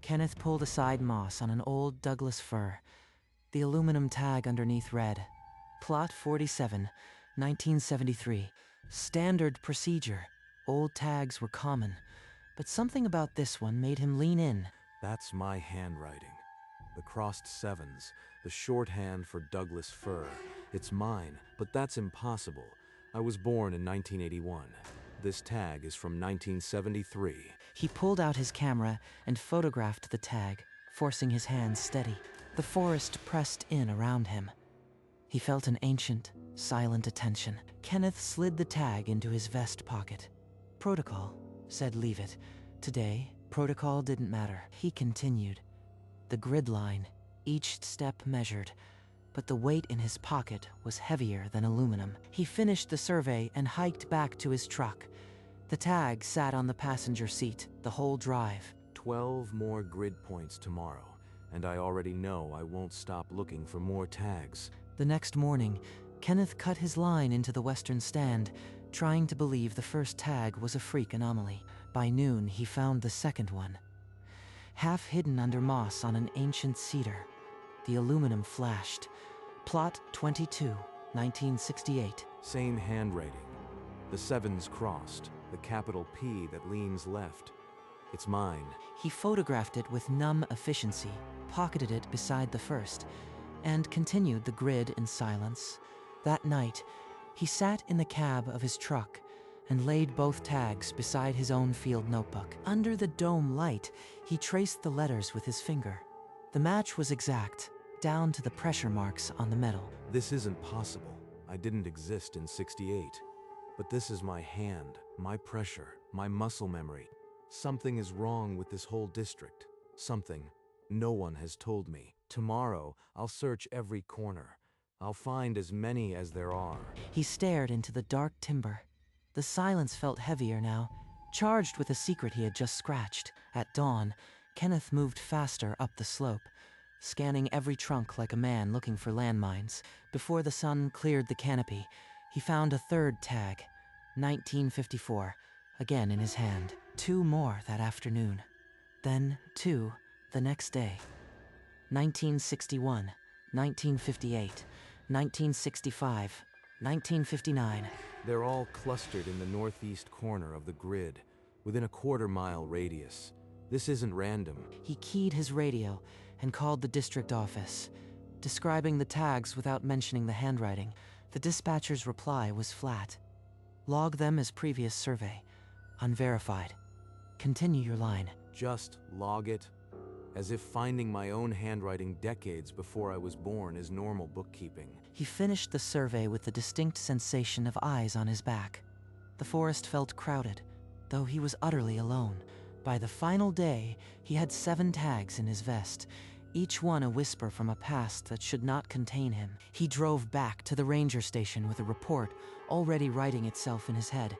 Kenneth pulled aside moss on an old Douglas fir. The aluminum tag underneath read, Plot 47, 1973. Standard procedure. Old tags were common, but something about this one made him lean in. That's my handwriting. The crossed sevens, the shorthand for Douglas fir. It's mine, but that's impossible. I was born in 1981. This tag is from 1973. He pulled out his camera and photographed the tag, forcing his hands steady. The forest pressed in around him. He felt an ancient, silent attention. Kenneth slid the tag into his vest pocket. Protocol said leave it. Today, protocol didn't matter. He continued. The grid line, each step measured, but the weight in his pocket was heavier than aluminum. He finished the survey and hiked back to his truck. The tag sat on the passenger seat the whole drive. 12 more grid points tomorrow, and I already know I won't stop looking for more tags. The next morning, Kenneth cut his line into the western stand, trying to believe the first tag was a freak anomaly. By noon, he found the second one. Half hidden under moss on an ancient cedar, the aluminum flashed. Plot 22, 1968. Same handwriting. The sevens crossed, the capital P that leans left. It's mine. He photographed it with numb efficiency, pocketed it beside the first, and continued the grid in silence. That night, he sat in the cab of his truck and laid both tags beside his own field notebook. Under the dome light, he traced the letters with his finger. The match was exact, down to the pressure marks on the metal. This isn't possible. I didn't exist in 68. But this is my hand, my pressure, my muscle memory. Something is wrong with this whole district. Something no one has told me. Tomorrow, I'll search every corner. I'll find as many as there are. He stared into the dark timber. The silence felt heavier now, charged with a secret he had just scratched. At dawn, Kenneth moved faster up the slope, scanning every trunk like a man looking for landmines. Before the sun cleared the canopy, he found a third tag, 1954, again in his hand. 2 more that afternoon. Then 2 the next day. 1961, 1958, 1965, 1959. They're all clustered in the northeast corner of the grid, within a quarter-mile radius. This isn't random. He keyed his radio and called the district office, describing the tags without mentioning the handwriting. The dispatcher's reply was flat. Log them as previous survey. Unverified. Continue your line. Just log it? As if finding my own handwriting decades before I was born is normal bookkeeping. He finished the survey with the distinct sensation of eyes on his back. The forest felt crowded, though he was utterly alone. By the final day, he had 7 tags in his vest, each one a whisper from a past that should not contain him. He drove back to the ranger station with a report already writing itself in his head,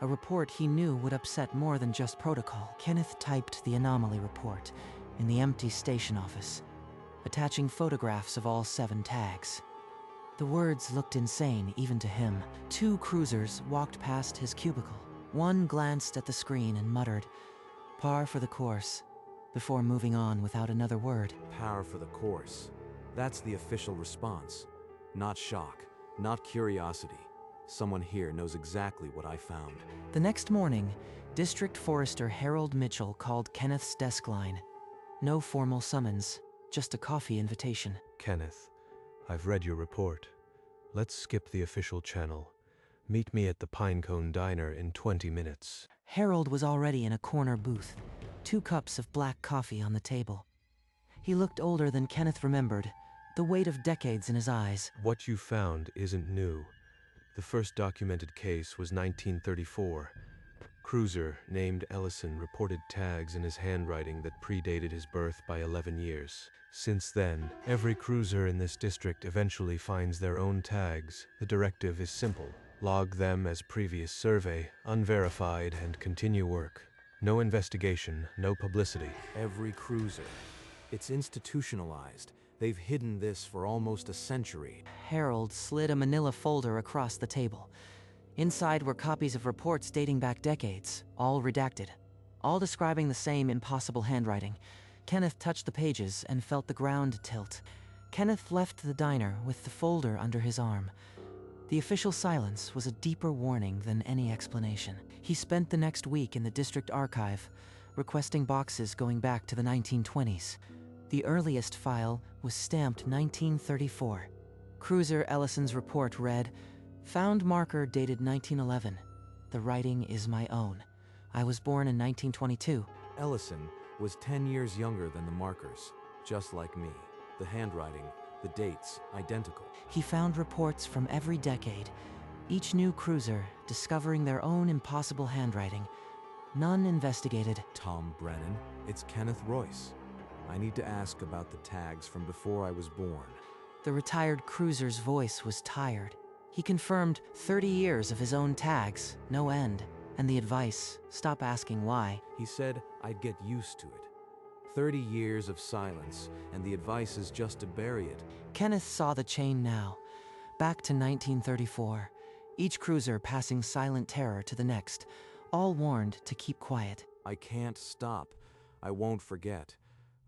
a report he knew would upset more than just protocol. Kenneth typed the anomaly report in the empty station office, attaching photographs of all 7 tags. The words looked insane even to him. 2 cruisers walked past his cubicle. One glanced at the screen and muttered, "Par for the course," before moving on without another word. Par for the course. That's the official response. Not shock, not curiosity. Someone here knows exactly what I found. The next morning, District Forester Harold Mitchell called Kenneth's desk line. No formal summons, just a coffee invitation. Kenneth, I've read your report. Let's skip the official channel. Meet me at the Pinecone Diner in 20 minutes. Harold was already in a corner booth, 2 cups of black coffee on the table. He looked older than Kenneth remembered, the weight of decades in his eyes. What you found isn't new. The first documented case was 1934. Cruiser named Ellison reported tags in his handwriting that predated his birth by 11 years. Since then, every cruiser in this district eventually finds their own tags. The directive is simple. Log them as previous survey, unverified, and continue work. No investigation, no publicity. Every cruiser. It's institutionalized. They've hidden this for almost a century. Harold slid a manila folder across the table. Inside were copies of reports dating back decades, all redacted, all describing the same impossible handwriting. Kenneth touched the pages and felt the ground tilt. Kenneth left the diner with the folder under his arm. The official silence was a deeper warning than any explanation. He spent the next week in the district archive, requesting boxes going back to the 1920s. The earliest file was stamped 1934. Cruiser Ellison's report read, "Found marker dated 1911. The writing is my own. I was born in 1922. Ellison was 10 years younger than the markers, just like me. The handwriting, the dates, identical. He found reports from every decade, each new cruiser discovering their own impossible handwriting. None investigated. Tom Brennan, it's Kenneth Royce. I need to ask about the tags from before I was born. The retired cruiser's voice was tired. He confirmed 30 years of his own tags, no end, and the advice, stop asking why. He said I'd get used to it. 30 years of silence, and the advice is just to bury it. Kenneth saw the chain now. Back to 1934, each cruiser passing silent terror to the next, all warned to keep quiet. I can't stop. I won't forget.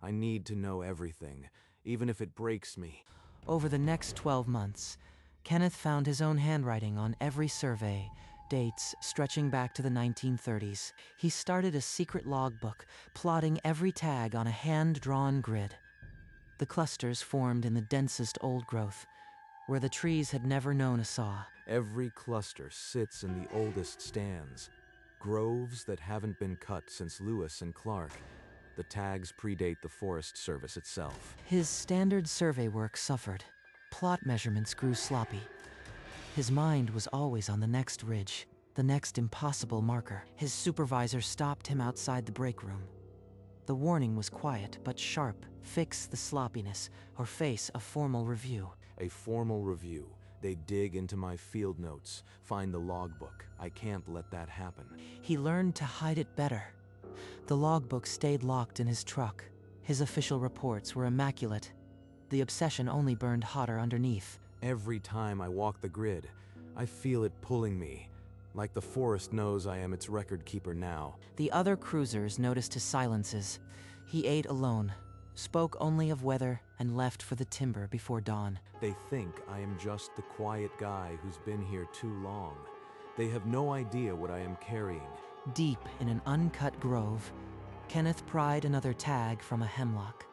I need to know everything, even if it breaks me. Over the next 12 months, Kenneth found his own handwriting on every survey, dates stretching back to the 1930s. He started a secret logbook, plotting every tag on a hand-drawn grid. The clusters formed in the densest old growth, where the trees had never known a saw. Every cluster sits in the oldest stands, groves that haven't been cut since Lewis and Clark. The tags predate the Forest Service itself. His standard survey work suffered. Plot measurements grew sloppy. His mind was always on the next ridge, the next impossible marker. His supervisor stopped him outside the break room. The warning was quiet but sharp. Fix the sloppiness or face a formal review. A formal review. They dig into my field notes, find the logbook. I can't let that happen. He learned to hide it better. The logbook stayed locked in his truck. His official reports were immaculate. The obsession only burned hotter underneath. Every time I walk the grid, I feel it pulling me, like the forest knows I am its record keeper now. The other cruisers noticed his silences. He ate alone, spoke only of weather, and left for the timber before dawn. They think I am just the quiet guy who's been here too long. They have no idea what I am carrying. Deep in an uncut grove, Kenneth pried another tag from a hemlock.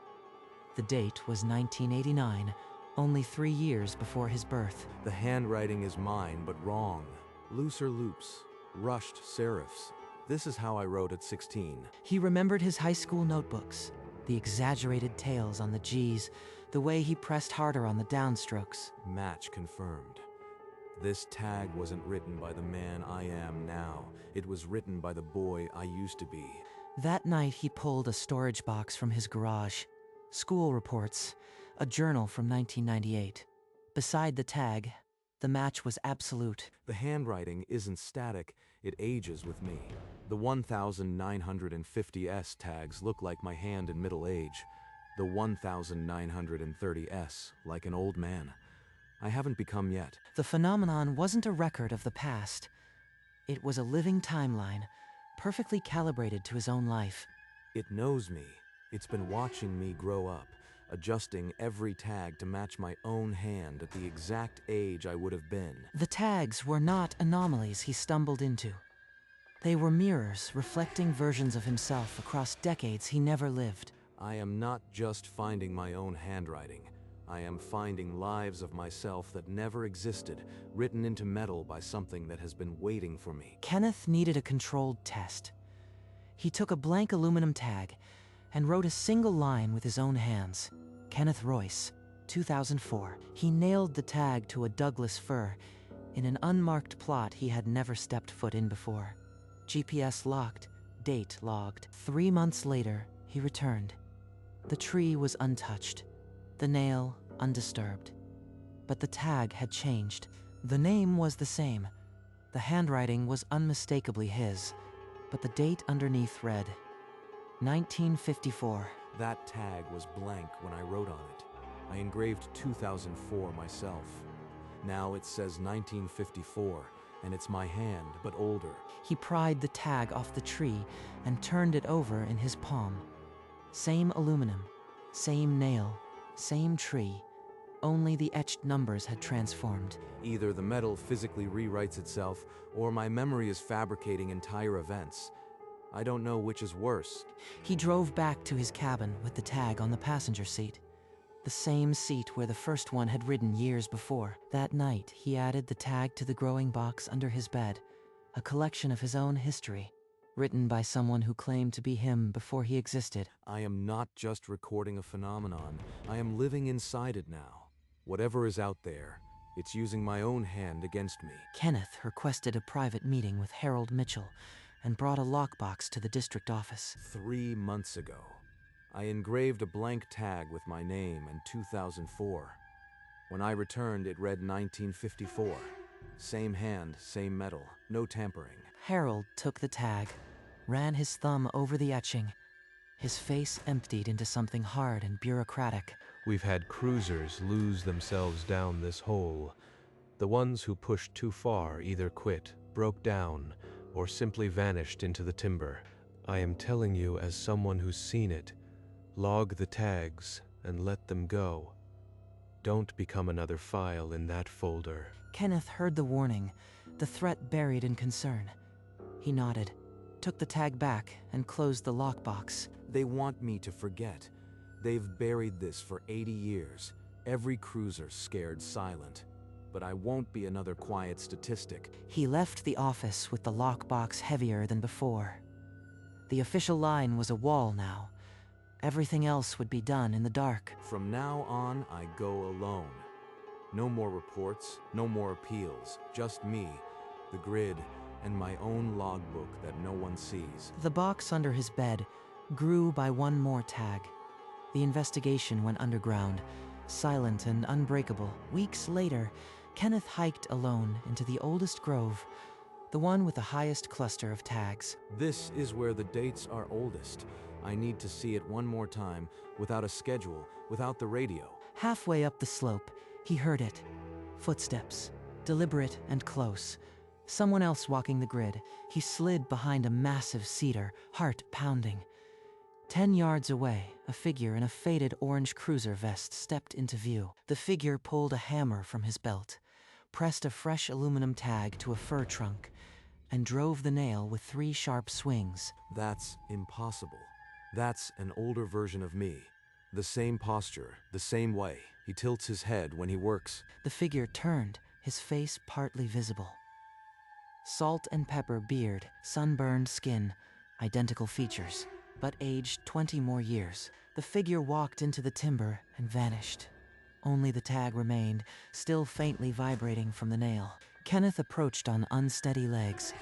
The date was 1989, only 3 years before his birth. The handwriting is mine, but wrong. Looser loops, rushed serifs. This is how I wrote at 16. He remembered his high school notebooks, the exaggerated tails on the G's, the way he pressed harder on the downstrokes. Match confirmed. This tag wasn't written by the man I am now. It was written by the boy I used to be. That night he pulled a storage box from his garage. School reports, a journal from 1998. Beside the tag, the match was absolute. The handwriting isn't static, it ages with me. The 1950S tags look like my hand in middle age. The 1930S, like an old man. I haven't become yet. The phenomenon wasn't a record of the past. It was a living timeline, perfectly calibrated to his own life. It knows me. It's been watching me grow up, adjusting every tag to match my own hand at the exact age I would have been. The tags were not anomalies he stumbled into. They were mirrors reflecting versions of himself across decades he never lived. I am not just finding my own handwriting. I am finding lives of myself that never existed, written into metal by something that has been waiting for me. Kenneth needed a controlled test. He took a blank aluminum tag and wrote a single line with his own hands. Kenneth Royce, 2004. He nailed the tag to a Douglas fir in an unmarked plot he had never stepped foot in before. GPS locked, date logged. 3 months later, he returned. The tree was untouched, the nail undisturbed. But the tag had changed. The name was the same. The handwriting was unmistakably his, but the date underneath read 1954. That tag was blank when I wrote on it. I engraved 2004 myself. Now it says 1954, and it's my hand, but older. He pried the tag off the tree and turned it over in his palm. Same aluminum, same nail, same tree, only the etched numbers had transformed. Either the metal physically rewrites itself, or my memory is fabricating entire events. I don't know which is worse. He drove back to his cabin with the tag on the passenger seat. The same seat where the first one had ridden years before. That night, he added the tag to the growing box under his bed, a collection of his own history, written by someone who claimed to be him before he existed. I am not just recording a phenomenon, I am living inside it now. Whatever is out there, it's using my own hand against me. Kenneth requested a private meeting with Harold Mitchell and brought a lockbox to the district office. 3 months ago, I engraved a blank tag with my name and 2004. When I returned, it read 1954. Same hand, same metal, no tampering. Harold took the tag, ran his thumb over the etching. His face emptied into something hard and bureaucratic. We've had cruisers lose themselves down this hole. The ones who pushed too far either quit, broke down, or simply vanished into the timber. I am telling you as someone who's seen it. Log the tags and let them go. Don't become another file in that folder. Kenneth heard the warning, the threat buried in concern. He nodded, took the tag back, and closed the lockbox. They want me to forget. They've buried this for 80 years. Every cruiser scared silent. But I won't be another quiet statistic. He left the office with the lockbox heavier than before. The official line was a wall now. Everything else would be done in the dark. From now on, I go alone. No more reports, no more appeals. Just me, the grid, and my own logbook that no one sees. The box under his bed grew by one more tag. The investigation went underground, silent and unbreakable. Weeks later, Kenneth hiked alone into the oldest grove, the one with the highest cluster of tags. This is where the dates are oldest. I need to see it one more time, without a schedule, without the radio. Halfway up the slope, he heard it. Footsteps, deliberate and close. Someone else walking the grid. He slid behind a massive cedar, heart pounding. 10 yards away, a figure in a faded orange cruiser vest stepped into view. The figure pulled a hammer from his belt, pressed a fresh aluminum tag to a fur trunk, and drove the nail with 3 sharp swings. That's impossible. That's an older version of me. The same posture, the same way. He tilts his head when he works. The figure turned, his face partly visible. Salt and pepper beard, sunburned skin, identical features, but aged 20 more years. The figure walked into the timber and vanished. Only the tag remained, still faintly vibrating from the nail. Kenneth approached on unsteady legs.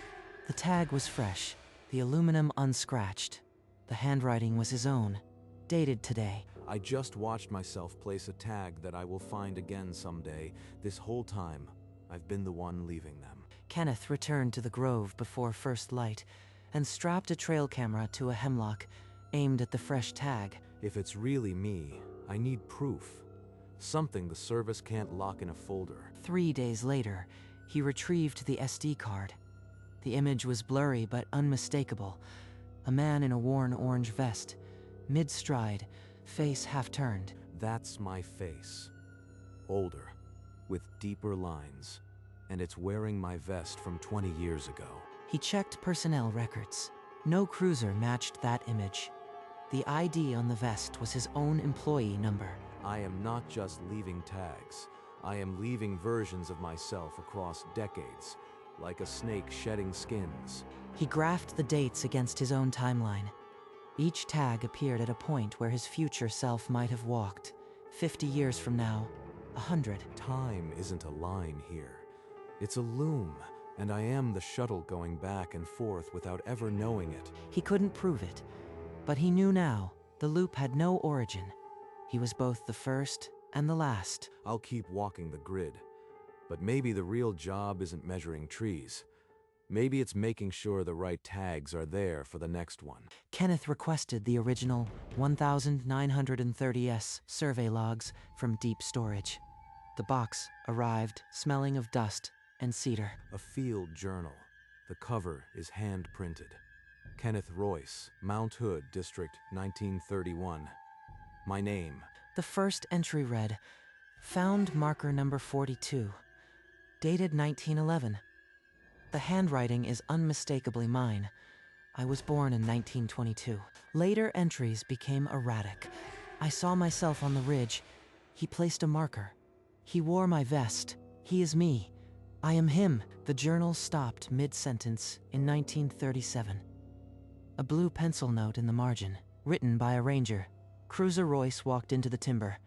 The tag was fresh, the aluminum unscratched. The handwriting was his own, dated today. I just watched myself place a tag that I will find again someday. This whole time, I've been the one leaving them. Kenneth returned to the grove before first light and strapped a trail camera to a hemlock, aimed at the fresh tag. If it's really me, I need proof. Something the service can't lock in a folder. 3 days later, he retrieved the SD card. The image was blurry but unmistakable. A man in a worn orange vest, mid-stride, face half-turned. That's my face. Older, with deeper lines. And it's wearing my vest from 20 years ago. He checked personnel records. No cruiser matched that image. The ID on the vest was his own employee number. I am not just leaving tags. I am leaving versions of myself across decades, like a snake shedding skins. He graphed the dates against his own timeline. Each tag appeared at a point where his future self might have walked. 50 years from now, 100. Time isn't a line here. It's a loom, and I am the shuttle going back and forth without ever knowing it. He couldn't prove it, but he knew now the loop had no origin. He was both the first and the last. I'll keep walking the grid, but maybe the real job isn't measuring trees. Maybe it's making sure the right tags are there for the next one. Kenneth requested the original 1930S survey logs from deep storage. The box arrived, smelling of dust and cedar. A field journal. The cover is hand-printed. Kenneth Royce, Mount Hood, District 1931. My name. The first entry read, "Found marker number 42, dated 1911. The handwriting is unmistakably mine. I was born in 1922. Later entries became erratic. I saw myself on the ridge. He placed a marker. He wore my vest. He is me. I am him." The journal stopped mid-sentence in 1937. A blue pencil note in the margin, written by a ranger. Cruiser Royce walked into the timber.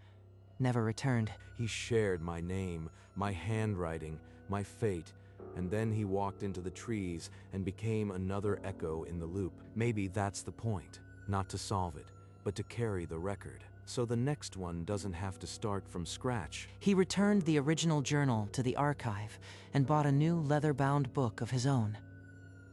Never returned. He shared my name, my handwriting, my fate, and then he walked into the trees and became another echo in the loop. Maybe that's the point, not to solve it, but to carry the record, so the next one doesn't have to start from scratch. He returned the original journal to the archive and bought a new leather-bound book of his own.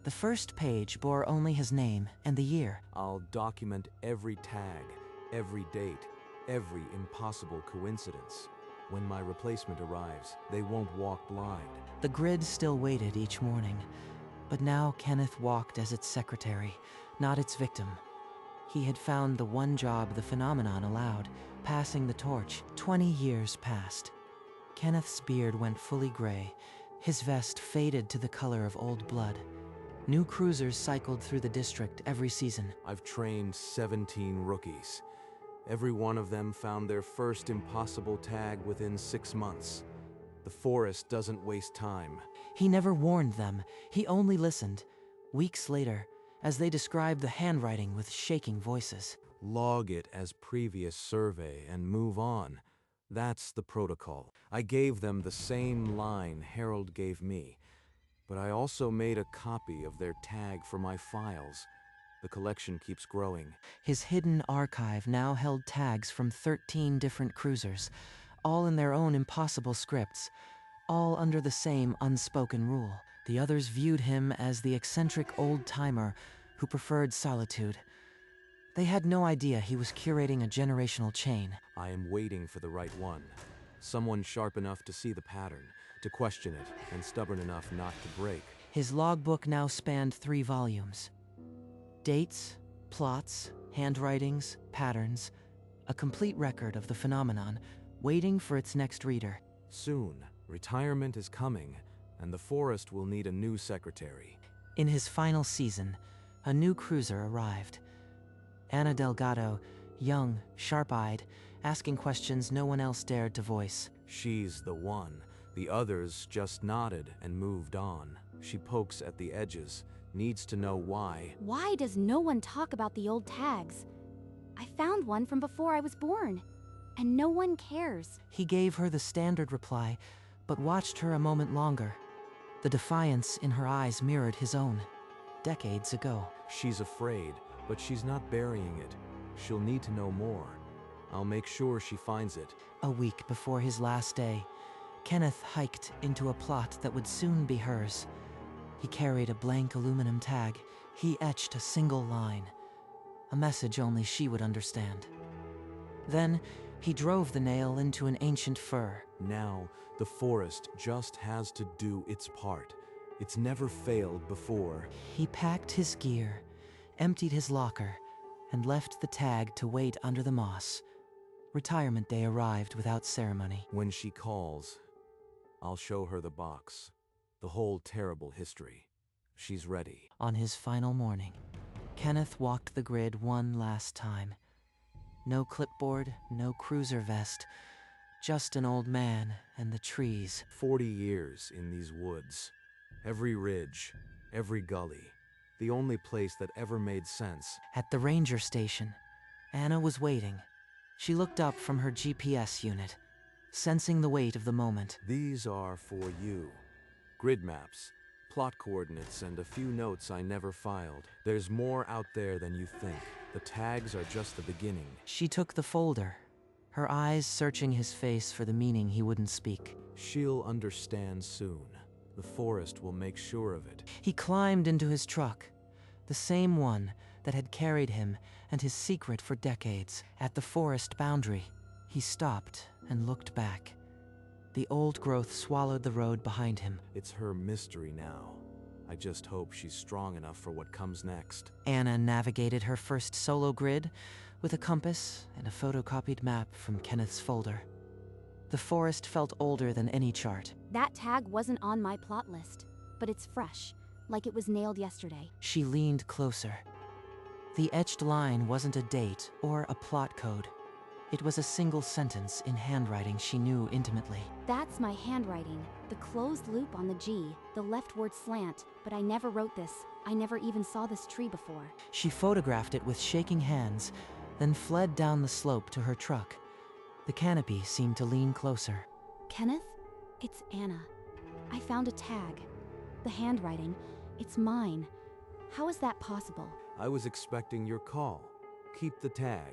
The first page bore only his name and the year. I'll document every tag, every date, every impossible coincidence. When my replacement arrives, they won't walk blind. The grid still waited each morning, but now Kenneth walked as its secretary, not its victim. He had found the one job the phenomenon allowed, passing the torch. 20 years passed. Kenneth's beard went fully gray. His vest faded to the color of old blood. New cruisers cycled through the district every season. I've trained 17 rookies. Every one of them found their first impossible tag within 6 months. The forest doesn't waste time. He never warned them. He only listened. Weeks later, as they described the handwriting with shaking voices. Log it as previous survey and move on. That's the protocol. I gave them the same line Harold gave me, but I also made a copy of their tag for my files. The collection keeps growing. His hidden archive now held tags from 13 different cruisers, all in their own impossible scripts, all under the same unspoken rule. The others viewed him as the eccentric old-timer who preferred solitude. They had no idea he was curating a generational chain. I am waiting for the right one. Someone sharp enough to see the pattern, to question it, and stubborn enough not to break. His logbook now spanned 3 volumes. Dates, plots, handwritings, patterns, a complete record of the phenomenon, waiting for its next reader. Soon, retirement is coming, and the forest will need a new secretary. In his final season, a new cruiser arrived. Ana Delgado, young, sharp-eyed, asking questions no one else dared to voice. She's the one. The others just nodded and moved on. She pokes at the edges, needs to know why. Why does no one talk about the old tags? I found one from before I was born, and no one cares. He gave her the standard reply, but watched her a moment longer. The defiance in her eyes mirrored his own, decades ago. She's afraid, but she's not burying it. She'll need to know more. I'll make sure she finds it. A week before his last day, Kenneth hiked into a plot that would soon be hers. He carried a blank aluminum tag. He etched a single line, a message only she would understand. Then, he drove the nail into an ancient fir. Now, the forest just has to do its part. It's never failed before. He packed his gear, emptied his locker, and left the tag to wait under the moss. Retirement day arrived without ceremony. When she calls, I'll show her the box, the whole terrible history. She's ready. On his final morning, Kenneth walked the grid one last time. No clipboard, no cruiser vest, just an old man and the trees. 40 years in these woods. Every ridge, every gully. The only place that ever made sense. At the ranger station, Anna was waiting. She looked up from her GPS unit, sensing the weight of the moment. These are for you. Grid maps, plot coordinates, and a few notes I never filed. There's more out there than you think. The tags are just the beginning. She took the folder, her eyes searching his face for the meaning he wouldn't speak. She'll understand soon. The forest will make sure of it. He climbed into his truck, the same one that had carried him and his secret for decades. At the forest boundary, he stopped and looked back. The old growth swallowed the road behind him. It's her mystery now. I just hope she's strong enough for what comes next. Anna navigated her first solo grid with a compass and a photocopied map from Kenneth's folder. The forest felt older than any chart. That tag wasn't on my plot list, but it's fresh, like it was nailed yesterday. She leaned closer. The etched line wasn't a date or a plot code. It was a single sentence in handwriting she knew intimately. That's my handwriting. The closed loop on the G, the leftward slant, but I never wrote this. I never even saw this tree before. She photographed it with shaking hands, then fled down the slope to her truck. The canopy seemed to lean closer. Kenneth? It's Anna. I found a tag. The handwriting, it's mine. How is that possible? I was expecting your call. Keep the tag.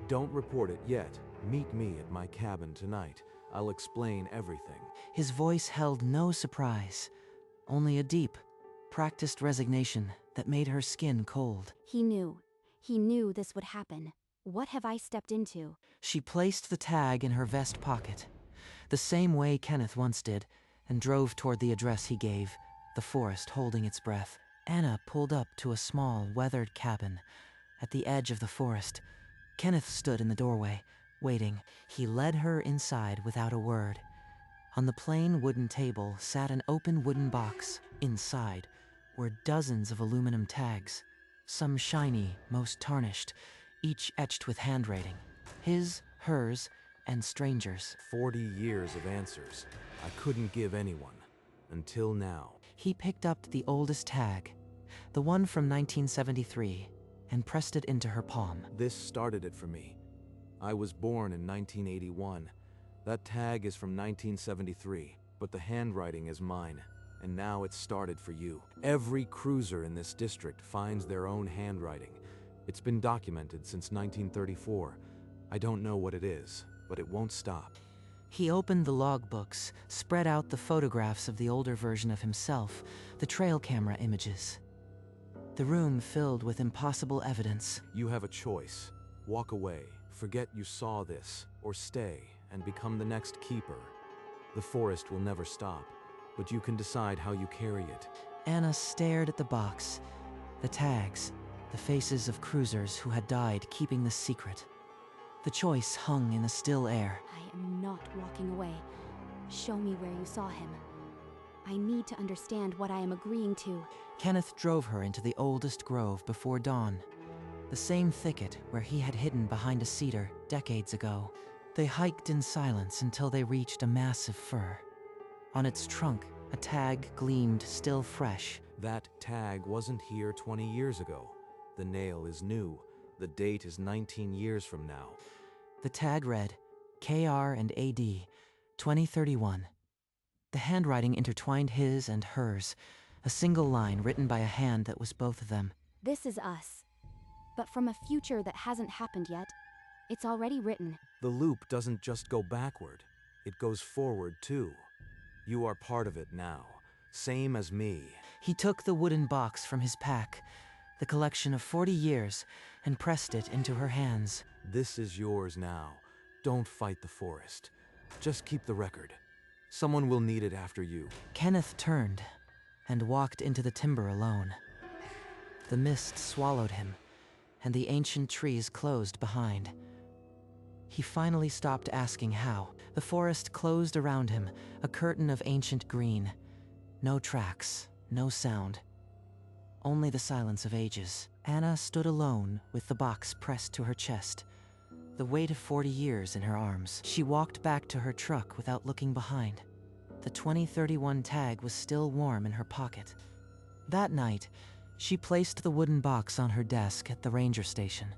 Don't report it yet. Meet me at my cabin tonight. I'll explain everything. His voice held no surprise, only a deep, practiced resignation that made her skin cold. He knew. He knew this would happen. What have I stepped into? She placed the tag in her vest pocket, the same way Kenneth once did, and drove toward the address he gave, the forest holding its breath. Anna pulled up to a small, weathered cabin at the edge of the forest. Kenneth stood in the doorway, waiting. He led her inside without a word. On the plain wooden table sat an open wooden box. Inside were dozens of aluminum tags, some shiny, most tarnished, each etched with handwriting. His, hers, and strangers. 40 years of answers. I couldn't give anyone. Until now. He picked up the oldest tag, the one from 1973, and pressed it into her palm. This started it for me. I was born in 1981. That tag is from 1973, but the handwriting is mine. And now it's started for you. Every cruiser in this district finds their own handwriting. It's been documented since 1934. I don't know what it is, but it won't stop. He opened the logbooks, spread out the photographs of the older version of himself, the trail camera images. The room filled with impossible evidence. You have a choice. Walk away, forget you saw this, or stay and become the next keeper. The forest will never stop, but you can decide how you carry it. Anna stared at the box, the tags, the faces of cruisers who had died keeping the secret. The choice hung in the still air. I am not walking away. Show me where you saw him. I need to understand what I am agreeing to. Kenneth drove her into the oldest grove before dawn, the same thicket where he had hidden behind a cedar decades ago. They hiked in silence until they reached a massive fir. On its trunk, a tag gleamed still fresh. That tag wasn't here 20 years ago. The nail is new. The date is 19 years from now. The tag read, KR and AD, 2031. The handwriting intertwined his and hers, a single line written by a hand that was both of them. This is us. But from a future that hasn't happened yet. It's already written. The loop doesn't just go backward. It goes forward, too. You are part of it now. Same as me. He took the wooden box from his pack, the collection of 40 years, and pressed it into her hands. This is yours now. Don't fight the forest. Just keep the record. Someone will need it after you. Kenneth turned and walked into the timber alone. The mist swallowed him, and the ancient trees closed behind. He finally stopped asking how. The forest closed around him, a curtain of ancient green. No tracks, no sound. Only the silence of ages. Anna stood alone with the box pressed to her chest, the weight of 40 years in her arms. She walked back to her truck without looking behind. The 2031 tag was still warm in her pocket. That night, she placed the wooden box on her desk at the ranger station.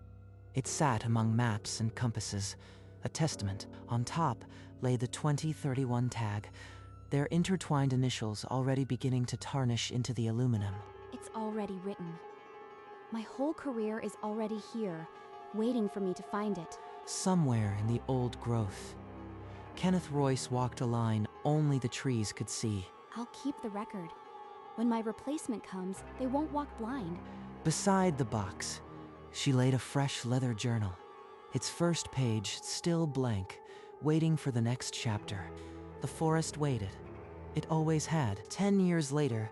It sat among maps and compasses, a testament. On top lay the 2031 tag, their intertwined initials already beginning to tarnish into the aluminum. It's already written. My whole career is already here, waiting for me to find it. Somewhere in the old growth. Kenneth Royce walked a line only the trees could see. I'll keep the record. When my replacement comes, they won't walk blind. Beside the box, she laid a fresh leather journal, its first page still blank, waiting for the next chapter. The forest waited. It always had. 10 years later,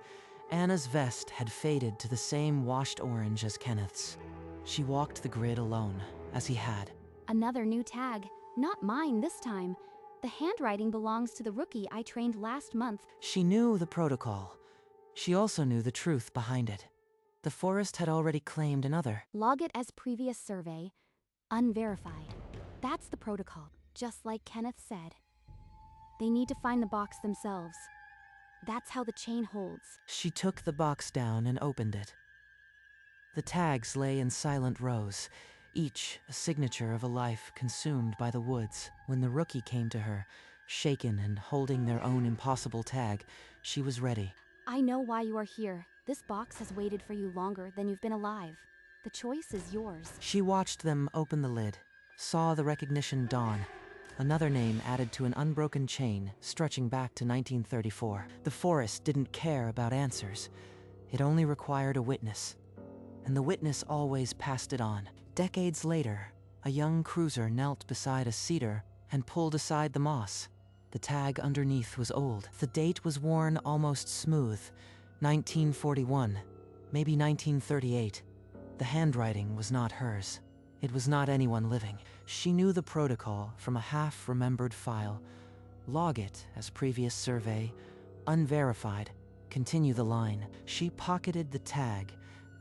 Anna's vest had faded to the same washed orange as Kenneth's. She walked the grid alone, as he had. Another new tag. Not mine this time. The handwriting belongs to the rookie I trained last month. She knew the protocol. She also knew the truth behind it. The forest had already claimed another. Log it as previous survey. Unverified. That's the protocol, just like Kenneth said. They need to find the box themselves. That's how the chain holds. She took the box down and opened it. The tags lay in silent rows, each a signature of a life consumed by the woods. When the rookie came to her, shaken and holding their own impossible tag, she was ready. I know why you are here. This box has waited for you longer than you've been alive. The choice is yours. She watched them open the lid, saw the recognition dawn. Another name added to an unbroken chain stretching back to 1934. The forest didn't care about answers. It only required a witness. And the witness always passed it on. Decades later, a young cruiser knelt beside a cedar and pulled aside the moss. The tag underneath was old. The date was worn almost smooth. 1941, maybe 1938. The handwriting was not hers. It was not anyone living. She knew the protocol from a half-remembered file. Log it as previous survey, unverified, continue the line. She pocketed the tag,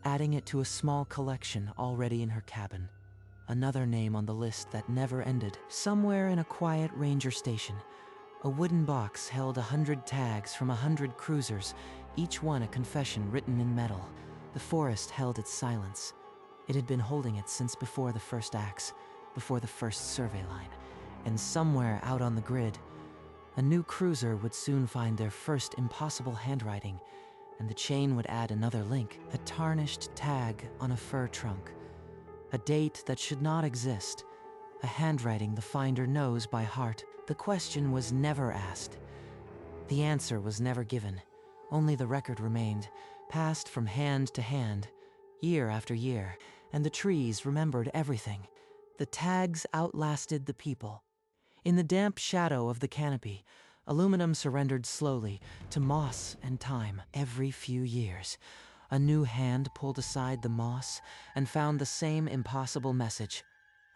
adding it to a small collection already in her cabin. Another name on the list that never ended. Somewhere in a quiet ranger station, a wooden box held 100 tags from 100 cruisers, each one a confession written in metal. The forest held its silence. It had been holding it since before the first axe, before the first survey line. And somewhere out on the grid, a new cruiser would soon find their first impossible handwriting, and the chain would add another link, a tarnished tag on a fur trunk. A date that should not exist, a handwriting the finder knows by heart. The question was never asked. The answer was never given. Only the record remained, passed from hand to hand, year after year, and the trees remembered everything. The tags outlasted the people. In the damp shadow of the canopy, aluminum surrendered slowly to moss and time. Every few years, a new hand pulled aside the moss and found the same impossible message.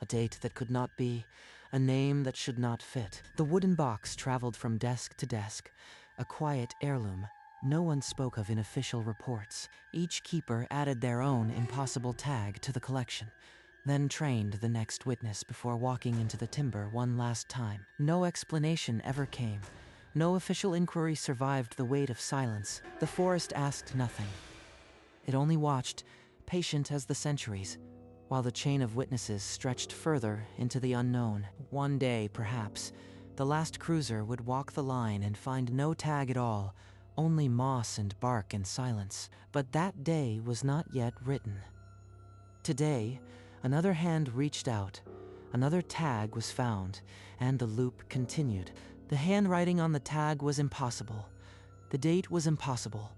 A date that could not be, a name that should not fit. The wooden box traveled from desk to desk, a quiet heirloom no one spoke of in official reports. Each keeper added their own impossible tag to the collection, then trained the next witness before walking into the timber one last time. No explanation ever came. No official inquiry survived the weight of silence. The forest asked nothing. It only watched, patient as the centuries, while the chain of witnesses stretched further into the unknown. One day, perhaps, the last cruiser would walk the line and find no tag at all, only moss and bark and silence. But that day was not yet written. Today, another hand reached out, another tag was found, and the loop continued. The handwriting on the tag was impossible. The date was impossible.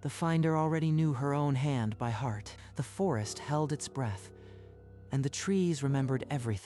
The finder already knew her own hand by heart. The forest held its breath, and the trees remembered everything.